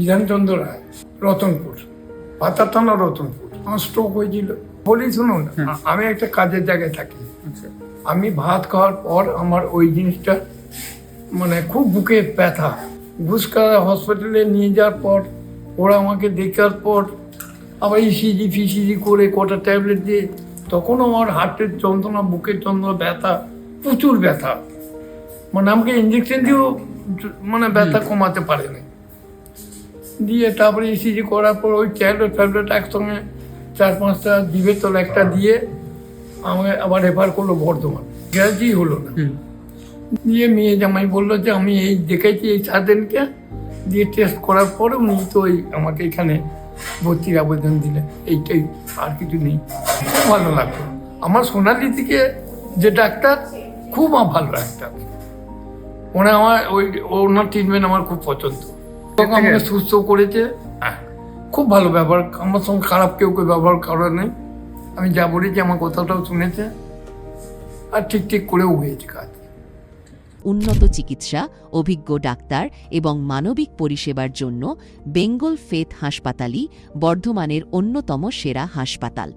বিধানচন্দ্র রায়, রতনপুর, পাতা থানা, রতনপুর। আমার স্ট্রোক হয়েছিল। বলি শুনুন, আমি একটা কাজের জায়গায় থাকি। আমি ভাত খাওয়ার পর আমার ওই জিনিসটা মানে খুব বুকে ব্যথা। ঘুষকা হসপিটালে নিয়ে যাওয়ার পর ওরা আমাকে দেখার পর আবার ইসিজি ফিসিজি করে কটা ট্যাবলেট দিয়ে তখন আমার হার্টের যন্ত্রণা, বুকের যন্ত্রণা, ব্যথা, প্রচুর ব্যথা। মানে আমাকে ইঞ্জেকশন দিয়েও মানে ব্যথা কমাতে পারেনি। দিয়ে তারপরে ইসিজি করার পর ওই ট্যাবলেট একসঙ্গে 4-5টা জিভের তলা একটা দিয়ে আমাকে আবার রেফার করলো বর্ধমান। গ্যাসই হলো না। দিয়ে মেয়ে জামাই বললো যে আমি এই দেখেছি এই সার্জেনকে, দিয়ে টেস্ট করার পরে উনি তো ওই আমাকে এখানে ভর্তির আবেদন দিলেন। এইটাই, আর কিছু নেই। খুব ভালো লাগলো। আমার সোনালি থেকে যে ডাক্তার, খুব ভালো ডাক্তার। আমার ওনার ট্রিটমেন্ট আমার খুব পছন্দ। আমাকে সুস্থ করেছে। খুব ভালো ব্যবহার, আমার সঙ্গে খারাপ কেউ ব্যবহার করা নেই। আমি যা বলেছি আমার কথাটাও শুনেছে, আর ঠিক করেও হয়েছে কাজ। উন্নত চিকিৎসা, অভিজ্ঞ ডাক্তার এবং মানবিক পরিষেবার জন্য বেঙ্গল ফেথ হাসপাতালই বর্ধমানের অন্যতম সেরা হাসপাতাল।